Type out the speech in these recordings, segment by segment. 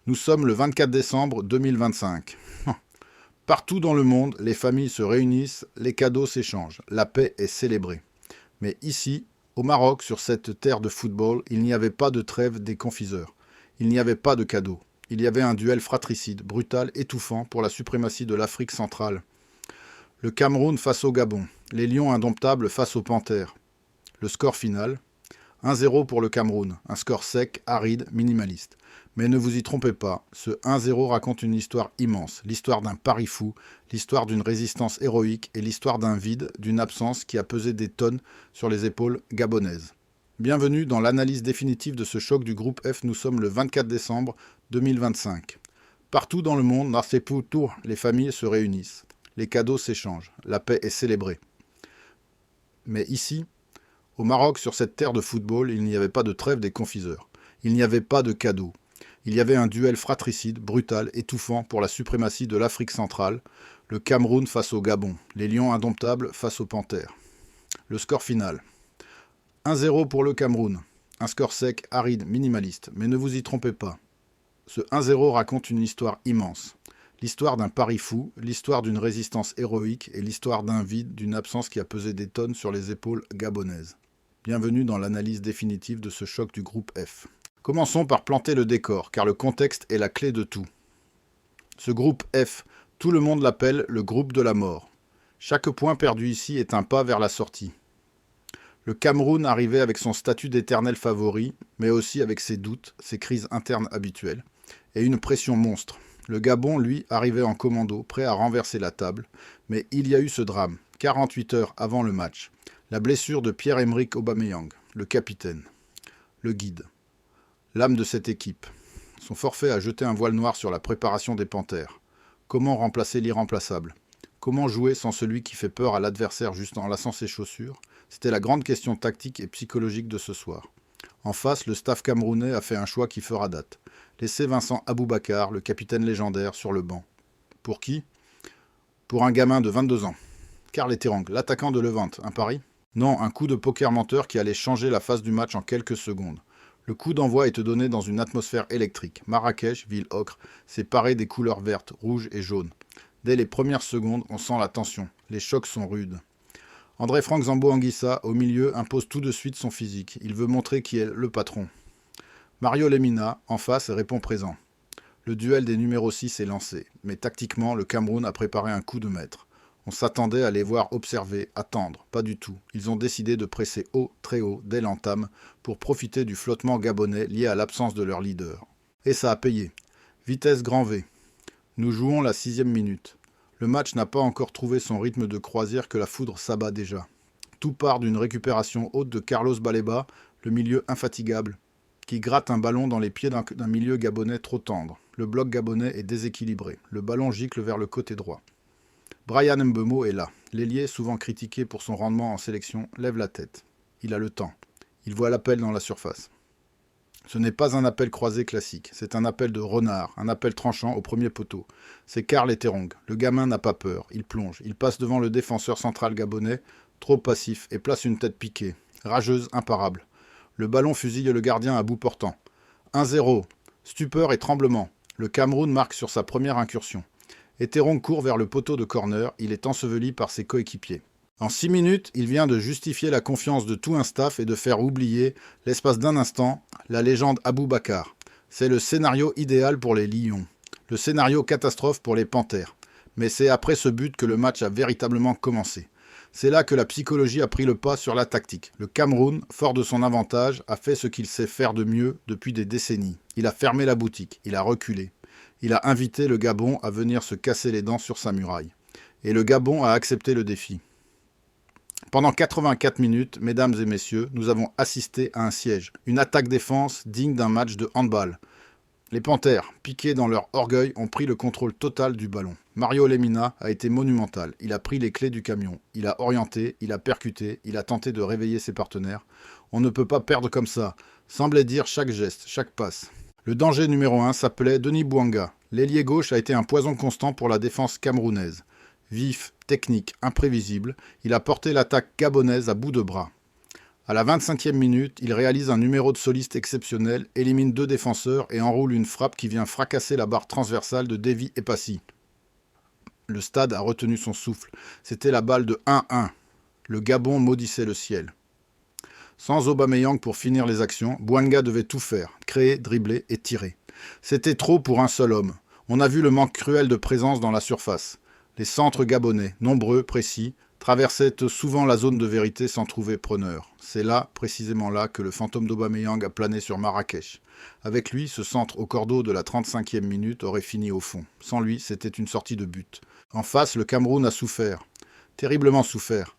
Nous sommes le 24 décembre 2025. Partout dans le monde, les familles se réunissent, les cadeaux s'échangent, la paix est célébrée. Mais ici, au Maroc, sur cette terre de football, il n'y avait pas de trêve des confiseurs. Il n'y avait pas de cadeaux. Il y avait un duel fratricide, brutal, étouffant pour la suprématie de l'Afrique centrale. Le Cameroun face au Gabon, les lions indomptables face aux panthères. Le score final, 1-0 pour le Cameroun, un score sec, aride, minimaliste. Mais ne vous y trompez pas, ce 1-0 raconte une histoire immense, l'histoire d'un pari fou, l'histoire d'une résistance héroïque et l'histoire d'un vide, d'une absence qui a pesé des tonnes sur les épaules gabonaises. Bienvenue dans l'analyse définitive de ce choc du groupe F, nous sommes le 24 décembre 2025. Partout dans le monde, dans ces tours, les familles se réunissent, les cadeaux s'échangent, la paix est célébrée. Mais ici, au Maroc, sur cette terre de football, il n'y avait pas de trêve des confiseurs. Il n'y avait pas de cadeaux. Il y avait un duel fratricide, brutal, étouffant pour la suprématie de l'Afrique centrale, le Cameroun face au Gabon, les lions indomptables face aux panthères. Le score final. 1-0 pour le Cameroun. Un score sec, aride, minimaliste. Mais ne vous y trompez pas. Ce 1-0 raconte une histoire immense. L'histoire d'un pari fou, l'histoire d'une résistance héroïque et l'histoire d'un vide, d'une absence qui a pesé des tonnes sur les épaules gabonaises. Bienvenue dans l'analyse définitive de ce choc du groupe F. Commençons par planter le décor, car le contexte est la clé de tout. Ce groupe F, tout le monde l'appelle le groupe de la mort. Chaque point perdu ici est un pas vers la sortie. Le Cameroun arrivait avec son statut d'éternel favori, mais aussi avec ses doutes, ses crises internes habituelles, et une pression monstre. Le Gabon, lui, arrivait en commando, prêt à renverser la table, mais il y a eu ce drame, 48 heures avant le match. La blessure de Pierre-Emerick Aubameyang, le capitaine, le guide, l'âme de cette équipe. Son forfait a jeté un voile noir sur la préparation des Panthères. Comment remplacer l'irremplaçable? Comment jouer sans celui qui fait peur à l'adversaire juste en laçant ses chaussures? C'était la grande question tactique et psychologique de ce soir. En face, le staff camerounais a fait un choix qui fera date. Laisser Vincent Aboubakar, le capitaine légendaire, sur le banc. Pour qui? Pour un gamin de 22 ans. Karl Terong, l'attaquant de Levante, un pari? Non, un coup de poker menteur qui allait changer la face du match en quelques secondes. Le coup d'envoi est donné dans une atmosphère électrique. Marrakech, ville ocre, s'est parée des couleurs vertes, rouges et jaunes. Dès les premières secondes, on sent la tension. Les chocs sont rudes. André-Franck Zambo-Anguissa, au milieu, impose tout de suite son physique. Il veut montrer qui est le patron. Mario Lemina, en face, répond présent. Le duel des numéros 6 est lancé. Mais tactiquement, le Cameroun a préparé un coup de maître. On s'attendait à les voir observer, attendre. Pas du tout. Ils ont décidé de presser haut, très haut, dès l'entame, pour profiter du flottement gabonais lié à l'absence de leur leader. Et ça a payé. Vitesse grand V. Nous jouons la 6e minute. Le match n'a pas encore trouvé son rythme de croisière que la foudre s'abat déjà. Tout part d'une récupération haute de Carlos Baleba, le milieu infatigable, qui gratte un ballon dans les pieds d'un milieu gabonais trop tendre. Le bloc gabonais est déséquilibré. Le ballon gicle vers le côté droit. Brian Mbeumo est là. L'ailier, souvent critiqué pour son rendement en sélection, lève la tête. Il a le temps. Il voit l'appel dans la surface. Ce n'est pas un appel croisé classique, c'est un appel de renard, un appel tranchant au premier poteau. C'est Karl Terong. Le gamin n'a pas peur, il plonge, il passe devant le défenseur central gabonais, trop passif, et place une tête piquée, rageuse, imparable. Le ballon fusille le gardien à bout portant. 1-0. Stupeur et tremblement. Le Cameroun marque sur sa première incursion. Et Terong court vers le poteau de corner, il est enseveli par ses coéquipiers. En 6 minutes, il vient de justifier la confiance de tout un staff et de faire oublier, l'espace d'un instant, la légende Aboubakar. C'est le scénario idéal pour les Lions. Le scénario catastrophe pour les Panthères. Mais c'est après ce but que le match a véritablement commencé. C'est là que la psychologie a pris le pas sur la tactique. Le Cameroun, fort de son avantage, a fait ce qu'il sait faire de mieux depuis des décennies. Il a fermé la boutique, il a reculé. Il a invité le Gabon à venir se casser les dents sur sa muraille. Et le Gabon a accepté le défi. Pendant 84 minutes, mesdames et messieurs, nous avons assisté à un siège, une attaque-défense digne d'un match de handball. Les Panthères, piqués dans leur orgueil, ont pris le contrôle total du ballon. Mario Lemina a été monumental. Il a pris les clés du camion. Il a orienté, il a percuté, il a tenté de réveiller ses partenaires. On ne peut pas perdre comme ça, semblait dire chaque geste, chaque passe. Le danger numéro 1 s'appelait Denis Bouanga. L'ailier gauche a été un poison constant pour la défense camerounaise. Vif, technique, imprévisible, il a porté l'attaque gabonaise à bout de bras. À la 25e minute, il réalise un numéro de soliste exceptionnel, élimine 2 défenseurs et enroule une frappe qui vient fracasser la barre transversale de Davy Epassi. Le stade a retenu son souffle. C'était la balle de 1-1. Le Gabon maudissait le ciel. Sans Aubameyang pour finir les actions, Bouanga devait tout faire, créer, dribbler et tirer. C'était trop pour un seul homme. On a vu le manque cruel de présence dans la surface. Les centres gabonais, nombreux, précis, traversaient souvent la zone de vérité sans trouver preneur. C'est là, précisément là, que le fantôme d'Aubameyang a plané sur Marrakech. Avec lui, ce centre au cordeau de la 35e minute aurait fini au fond. Sans lui, c'était une sortie de but. En face, le Cameroun a souffert. Terriblement souffert.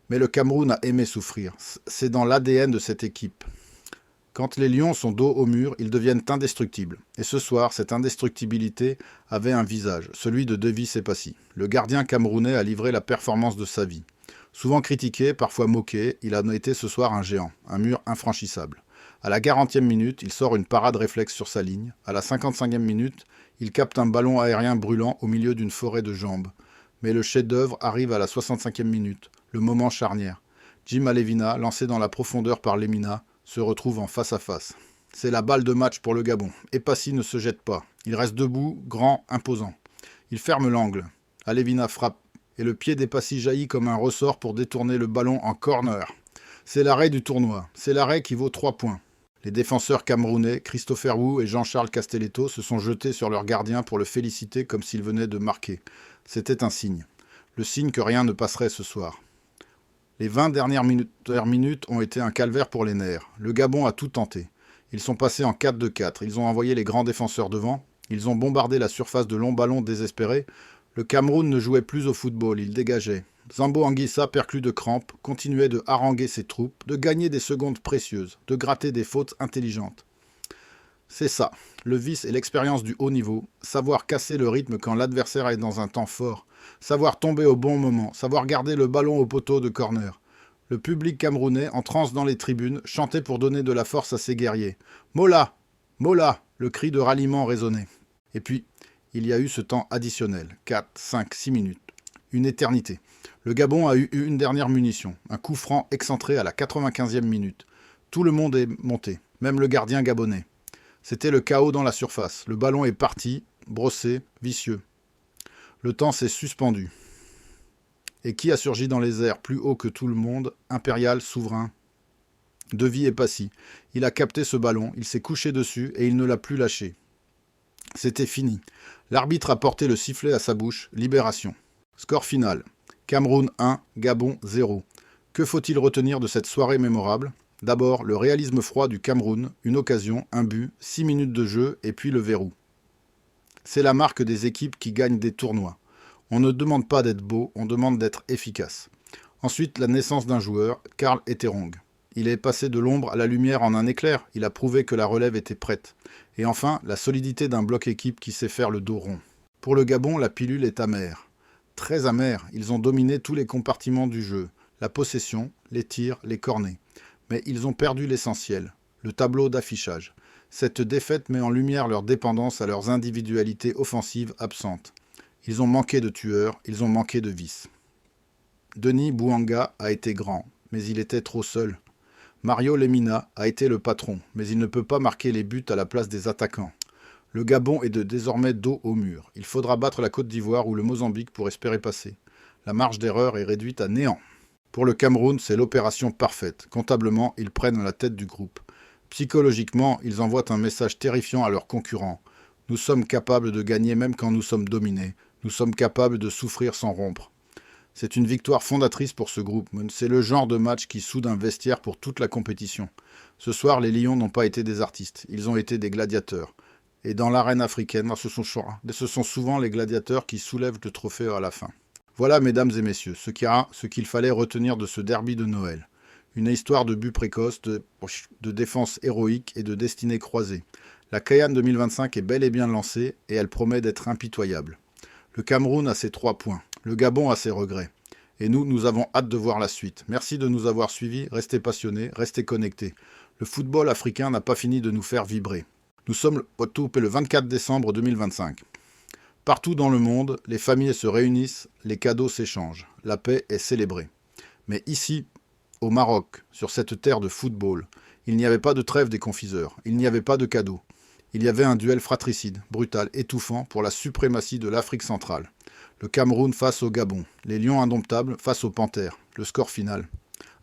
Mais le Cameroun a aimé souffrir. C'est dans l'ADN de cette équipe. Quand les lions sont dos au mur, ils deviennent indestructibles. Et ce soir, cette indestructibilité avait un visage, celui de Davy Epassi. Le gardien camerounais a livré la performance de sa vie. Souvent critiqué, parfois moqué, il a été ce soir un géant, un mur infranchissable. À la 40e minute, il sort une parade réflexe sur sa ligne. À la 55e minute, il capte un ballon aérien brûlant au milieu d'une forêt de jambes. Mais le chef-d'œuvre arrive à la 65e minute, le moment charnière. Jim Alevina, lancé dans la profondeur par Lemina, se retrouve en face à face. C'est la balle de match pour le Gabon. Epassi ne se jette pas. Il reste debout, grand, imposant. Il ferme l'angle. Alevina frappe. Et le pied d'Epassi jaillit comme un ressort pour détourner le ballon en corner. C'est l'arrêt du tournoi. C'est l'arrêt qui vaut 3 points. Les défenseurs camerounais, Christopher Wu et Jean-Charles Castelletto, se sont jetés sur leur gardien pour le féliciter comme s'il venait de marquer. C'était un signe. Le signe que rien ne passerait ce soir. Les 20 dernières minutes ont été un calvaire pour les nerfs. Le Gabon a tout tenté. Ils sont passés en 4-2-4. Ils ont envoyé les grands défenseurs devant. Ils ont bombardé la surface de longs ballons désespérés. Le Cameroun ne jouait plus au football, il dégageait. Zambo Anguissa, perclus de crampes, continuait de haranguer ses troupes, de gagner des secondes précieuses, de gratter des fautes intelligentes. C'est ça, le vice et l'expérience du haut niveau, savoir casser le rythme quand l'adversaire est dans un temps fort, savoir tomber au bon moment, savoir garder le ballon au poteau de corner. Le public camerounais, en transe dans les tribunes, chantait pour donner de la force à ses guerriers. « Mola ! Mola !» Le cri de ralliement résonnait. Et puis, il y a eu ce temps additionnel, 4, 5, 6 minutes. Une éternité. Le Gabon a eu une dernière munition, un coup franc excentré à la 95e minute. Tout le monde est monté, même le gardien gabonais. C'était le chaos dans la surface. Le ballon est parti, brossé, vicieux. Le temps s'est suspendu. Et qui a surgi dans les airs, plus haut que tout le monde, impérial, souverain? Davy Epassi. Il a capté ce ballon, il s'est couché dessus et il ne l'a plus lâché. C'était fini. L'arbitre a porté le sifflet à sa bouche. Libération. Score final. Cameroun 1, Gabon 0. Que faut-il retenir de cette soirée mémorable? D'abord, le réalisme froid du Cameroun, une occasion, un but, 6 minutes de jeu et puis le verrou. C'est la marque des équipes qui gagnent des tournois. On ne demande pas d'être beau, on demande d'être efficace. Ensuite, la naissance d'un joueur, Karl Etterong. Il est passé de l'ombre à la lumière en un éclair, il a prouvé que la relève était prête. Et enfin, la solidité d'un bloc équipe qui sait faire le dos rond. Pour le Gabon, la pilule est amère. Très amère, ils ont dominé tous les compartiments du jeu. La possession, les tirs, les cornets. Mais ils ont perdu l'essentiel, le tableau d'affichage. Cette défaite met en lumière leur dépendance à leurs individualités offensives absentes. Ils ont manqué de tueurs, ils ont manqué de vices. Denis Bouanga a été grand, mais il était trop seul. Mario Lemina a été le patron, mais il ne peut pas marquer les buts à la place des attaquants. Le Gabon est désormais dos au mur. Il faudra battre la Côte d'Ivoire ou le Mozambique pour espérer passer. La marge d'erreur est réduite à néant. Pour le Cameroun, c'est l'opération parfaite. Comptablement, ils prennent la tête du groupe. Psychologiquement, ils envoient un message terrifiant à leurs concurrents. Nous sommes capables de gagner même quand nous sommes dominés. Nous sommes capables de souffrir sans rompre. C'est une victoire fondatrice pour ce groupe. C'est le genre de match qui soude un vestiaire pour toute la compétition. Ce soir, les Lions n'ont pas été des artistes. Ils ont été des gladiateurs. Et dans l'arène africaine, ce sont souvent les gladiateurs qui soulèvent le trophée à la fin. Voilà, mesdames et messieurs, ce qu'il fallait retenir de ce derby de Noël. Une histoire de buts précoces, de défense héroïque et de destinée croisée. La CAN 2025 est bel et bien lancée et elle promet d'être impitoyable. Le Cameroun a ses 3 points. Le Gabon a ses regrets. Et nous avons hâte de voir la suite. Merci de nous avoir suivis. Restez passionnés, restez connectés. Le football africain n'a pas fini de nous faire vibrer. Nous sommes le 24 décembre 2025. Partout dans le monde, les familles se réunissent, les cadeaux s'échangent. La paix est célébrée. Mais ici, au Maroc, sur cette terre de football, il n'y avait pas de trêve des confiseurs, il n'y avait pas de cadeaux. Il y avait un duel fratricide, brutal, étouffant pour la suprématie de l'Afrique centrale. Le Cameroun face au Gabon, les Lions indomptables face aux Panthères. Le score final.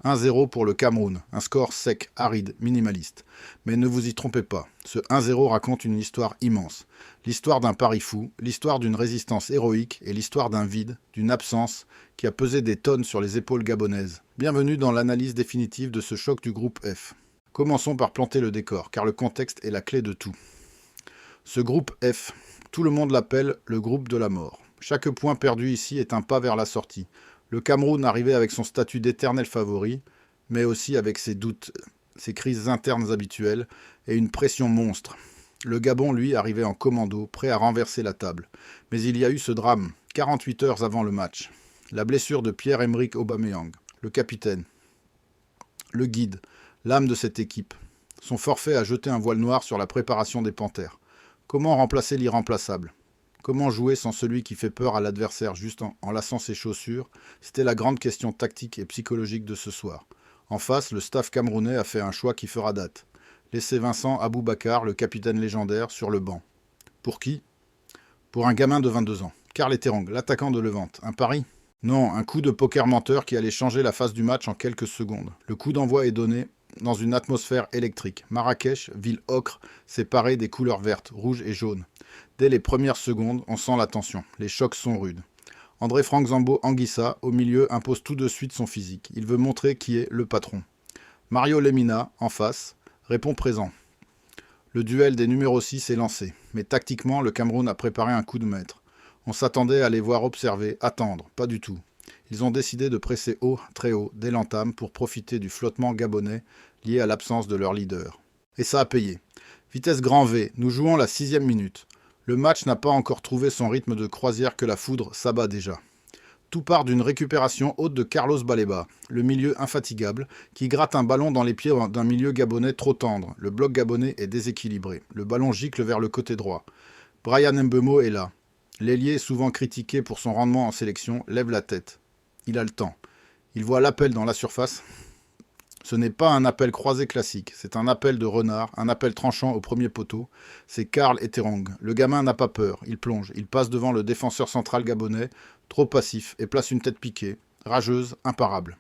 1-0 pour le Cameroun, un score sec, aride, minimaliste. Mais ne vous y trompez pas, ce 1-0 raconte une histoire immense. L'histoire d'un pari fou, l'histoire d'une résistance héroïque et l'histoire d'un vide, d'une absence qui a pesé des tonnes sur les épaules gabonaises. Bienvenue dans l'analyse définitive de ce choc du groupe F. Commençons par planter le décor, car le contexte est la clé de tout. Ce groupe F, tout le monde l'appelle le groupe de la mort. Chaque point perdu ici est un pas vers la sortie. Le Cameroun arrivait avec son statut d'éternel favori, mais aussi avec ses doutes, ses crises internes habituelles et une pression monstre. Le Gabon, lui, arrivait en commando, prêt à renverser la table. Mais il y a eu ce drame, 48 heures avant le match. La blessure de Pierre-Emerick Aubameyang, le capitaine, le guide, l'âme de cette équipe. Son forfait a jeté un voile noir sur la préparation des Panthères. Comment remplacer l'irremplaçable ? Comment jouer sans celui qui fait peur à l'adversaire juste en lassant ses chaussures? C'était la grande question tactique et psychologique de ce soir. En face, le staff camerounais a fait un choix qui fera date. Laisser Vincent Aboubakar, le capitaine légendaire, sur le banc. Pour qui? Pour un gamin de 22 ans. Karl Etterang, l'attaquant de Levante. Un pari? Non, un coup de poker menteur qui allait changer la face du match en quelques secondes. Le coup d'envoi est donné dans une atmosphère électrique. Marrakech, ville ocre, séparée des couleurs vertes, rouges et jaunes. Dès les premières secondes, on sent la tension. Les chocs sont rudes. André-Franck Zambo Anguissa, au milieu, impose tout de suite son physique. Il veut montrer qui est le patron. Mario Lemina, en face, répond présent. Le duel des numéros 6 est lancé. Mais tactiquement, le Cameroun a préparé un coup de maître. On s'attendait à les voir observer, attendre. Pas du tout. Ils ont décidé de presser haut, très haut, dès l'entame pour profiter du flottement gabonais lié à l'absence de leur leader. Et ça a payé. Vitesse grand V, nous jouons la 6e minute. Le match n'a pas encore trouvé son rythme de croisière que la foudre s'abat déjà. Tout part d'une récupération haute de Carlos Baleba, le milieu infatigable, qui gratte un ballon dans les pieds d'un milieu gabonais trop tendre. Le bloc gabonais est déséquilibré. Le ballon gicle vers le côté droit. Brian Mbeumo est là. L'ailier, souvent critiqué pour son rendement en sélection, lève la tête. Il a le temps. Il voit l'appel dans la surface. Ce n'est pas un appel croisé classique, c'est un appel de renard, un appel tranchant au premier poteau. C'est Karl Etterang. Le gamin n'a pas peur, il plonge, il passe devant le défenseur central gabonais, trop passif, et place une tête piquée, rageuse, imparable.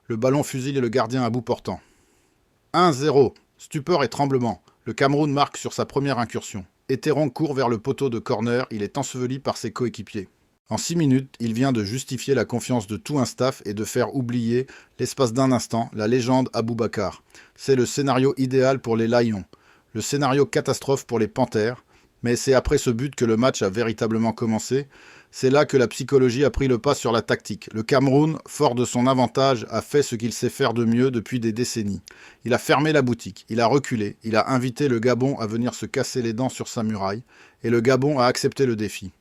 Le ballon fusille le gardien à bout portant. 1-0. Stupeur et tremblement. Le Cameroun marque sur sa première incursion. Etterang court vers le poteau de corner, il est enseveli par ses coéquipiers. En 6 minutes, il vient de justifier la confiance de tout un staff et de faire oublier, l'espace d'un instant, la légende Aboubakar. C'est le scénario idéal pour les Lions, le scénario catastrophe pour les Panthères, mais c'est après ce but que le match a véritablement commencé. C'est là que la psychologie a pris le pas sur la tactique. Le Cameroun, fort de son avantage, a fait ce qu'il sait faire de mieux depuis des décennies. Il a fermé la boutique, il a reculé, il a invité le Gabon à venir se casser les dents sur sa muraille, et le Gabon a accepté le défi.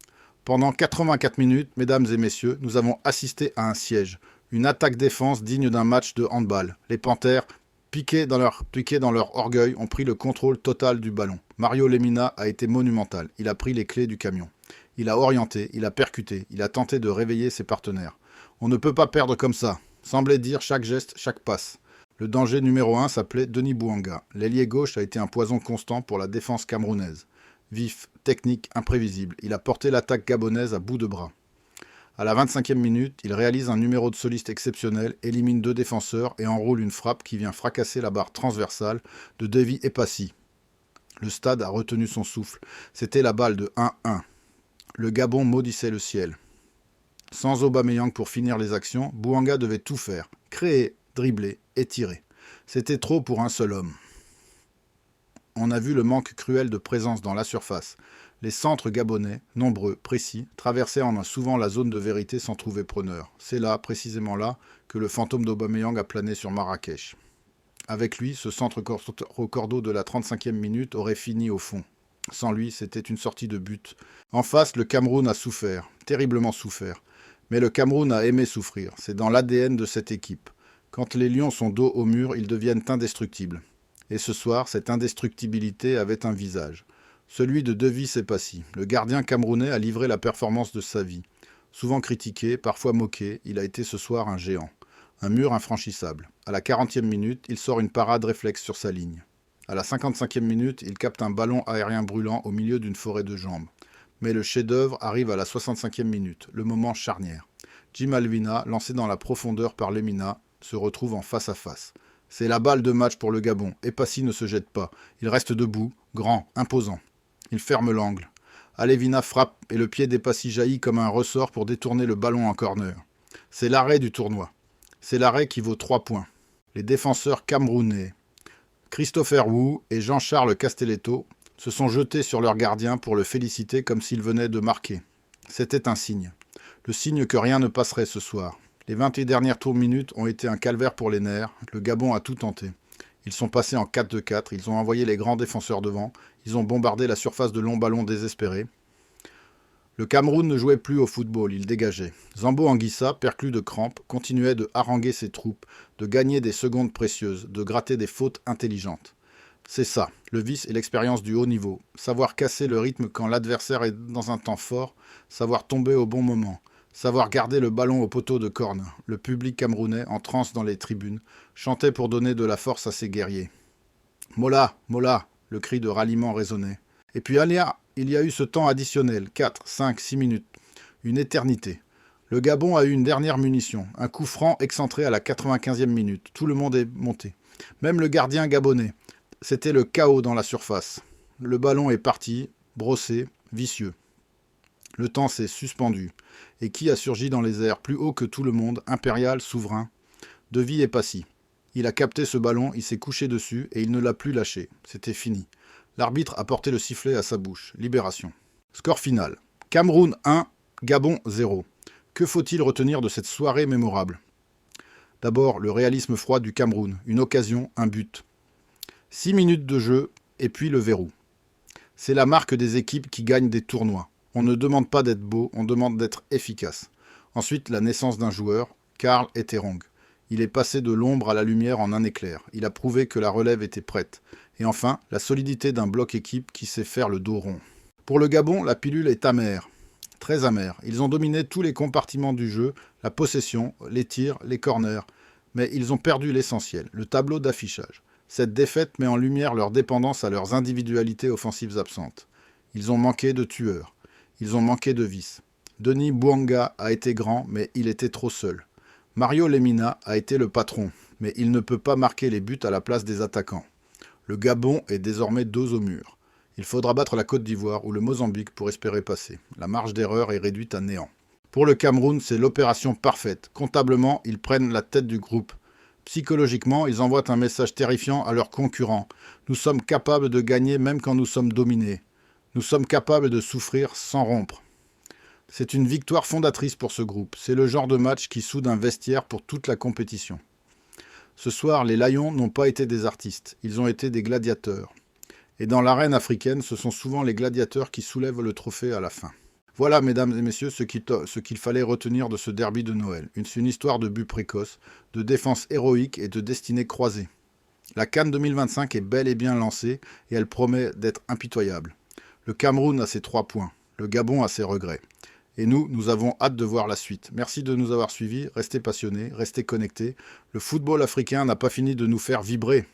Pendant 84 minutes, mesdames et messieurs, nous avons assisté à un siège, une attaque-défense digne d'un match de handball. Les Panthères, piqués dans leur orgueil, ont pris le contrôle total du ballon. Mario Lemina a été monumental. Il a pris les clés du camion. Il a orienté, il a percuté, il a tenté de réveiller ses partenaires. On ne peut pas perdre comme ça, semblait dire chaque geste, chaque passe. Le danger numéro 1 s'appelait Denis Bouanga. L'ailier gauche a été un poison constant pour la défense camerounaise. Vif, technique, imprévisible, il a porté l'attaque gabonaise à bout de bras. À la 25e minute, il réalise un numéro de soliste exceptionnel, élimine 2 défenseurs et enroule une frappe qui vient fracasser la barre transversale de Davy Epassi. Le stade a retenu son souffle. C'était la balle de 1-1. Le Gabon maudissait le ciel. Sans Aubameyang pour finir les actions, Bouanga devait tout faire, créer, dribbler et tirer. C'était trop pour un seul homme. On a vu le manque cruel de présence dans la surface. Les centres gabonais, nombreux, précis, traversaient souvent la zone de vérité sans trouver preneur. C'est là, précisément là, que le fantôme d'Aubameyang a plané sur Marrakech. Avec lui, ce centre recordo de la 35e minute aurait fini au fond. Sans lui, c'était une sortie de but. En face, le Cameroun a souffert, terriblement souffert. Mais le Cameroun a aimé souffrir. C'est dans l'ADN de cette équipe. Quand les lions sont dos au mur, ils deviennent indestructibles. Et ce soir, cette indestructibilité avait un visage. Celui de Davy Epassi. Le gardien camerounais a livré la performance de sa vie. Souvent critiqué, parfois moqué, il a été ce soir un géant. Un mur infranchissable. À la 40e minute, il sort une parade réflexe sur sa ligne. À la 55e minute, il capte un ballon aérien brûlant au milieu d'une forêt de jambes. Mais le chef-d'œuvre arrive à la 65e minute, le moment charnière. Jim Alvina, lancé dans la profondeur par Lemina, se retrouve en face à face. C'est la balle de match pour le Gabon, et Passy ne se jette pas. Il reste debout, grand, imposant. Il ferme l'angle. Alevina frappe et le pied d'Epassi jaillit comme un ressort pour détourner le ballon en corner. C'est l'arrêt du tournoi. C'est l'arrêt qui vaut 3 points. Les défenseurs camerounais, Christopher Wu et Jean-Charles Castelletto, se sont jetés sur leur gardien pour le féliciter comme s'il venait de marquer. C'était un signe. Le signe que rien ne passerait ce soir. Les 28 dernières minutes ont été un calvaire pour les nerfs. Le Gabon a tout tenté. Ils sont passés en 4-2-4, ils ont envoyé les grands défenseurs devant, ils ont bombardé la surface de longs ballons désespérés. Le Cameroun ne jouait plus au football, il dégageait. Zambo Anguissa, perclus de crampes, continuait de haranguer ses troupes, de gagner des secondes précieuses, de gratter des fautes intelligentes. C'est ça, le vice et l'expérience du haut niveau. Savoir casser le rythme quand l'adversaire est dans un temps fort, savoir tomber au bon moment, savoir garder le ballon au poteau de corne. Le public camerounais, en transe dans les tribunes, chantait pour donner de la force à ses guerriers. « Mola, Mola !» le cri de ralliement résonnait. Et puis il y a eu ce temps additionnel, 4, 5, 6 minutes. Une éternité. Le Gabon a eu une dernière munition, un coup franc excentré à la 95e minute. Tout le monde est monté. Même le gardien gabonais. C'était le chaos dans la surface. Le ballon est parti, brossé, vicieux. Le temps s'est suspendu. Et qui a surgi dans les airs, plus haut que tout le monde, impérial, souverain? De Vie et Passy. Il a capté ce ballon, il s'est couché dessus et il ne l'a plus lâché. C'était fini. L'arbitre a porté le sifflet à sa bouche. Libération. Score final. Cameroun 1, Gabon 0. Que faut-il retenir de cette soirée mémorable? D'abord, le réalisme froid du Cameroun. Une occasion, un but. 6 minutes de jeu, et puis le verrou. C'est la marque des équipes qui gagnent des tournois. On ne demande pas d'être beau, on demande d'être efficace. Ensuite, la naissance d'un joueur, Karl Etterong. Il est passé de l'ombre à la lumière en un éclair. Il a prouvé que la relève était prête. Et enfin, la solidité d'un bloc équipe qui sait faire le dos rond. Pour le Gabon, la pilule est amère. Très amère. Ils ont dominé tous les compartiments du jeu, la possession, les tirs, les corners. Mais ils ont perdu l'essentiel, le tableau d'affichage. Cette défaite met en lumière leur dépendance à leurs individualités offensives absentes. Ils ont manqué de tueurs. Ils ont manqué de vices. Denis Bouanga a été grand, mais il était trop seul. Mario Lemina a été le patron, mais il ne peut pas marquer les buts à la place des attaquants. Le Gabon est désormais dos au mur. Il faudra battre la Côte d'Ivoire ou le Mozambique pour espérer passer. La marge d'erreur est réduite à néant. Pour le Cameroun, c'est l'opération parfaite. Comptablement, ils prennent la tête du groupe. Psychologiquement, ils envoient un message terrifiant à leurs concurrents. Nous sommes capables de gagner même quand nous sommes dominés. Nous sommes capables de souffrir sans rompre. C'est une victoire fondatrice pour ce groupe. C'est le genre de match qui soude un vestiaire pour toute la compétition. Ce soir, les Lions n'ont pas été des artistes. Ils ont été des gladiateurs. Et dans l'arène africaine, ce sont souvent les gladiateurs qui soulèvent le trophée à la fin. Voilà, mesdames et messieurs, ce qu'il fallait retenir de ce derby de Noël. Une histoire de but précoce, de défense héroïque et de destinée croisée. La CAN 2025 est bel et bien lancée et elle promet d'être impitoyable. Le Cameroun a ses 3 points. Le Gabon a ses regrets. Et nous avons hâte de voir la suite. Merci de nous avoir suivis. Restez passionnés, restez connectés. Le football africain n'a pas fini de nous faire vibrer.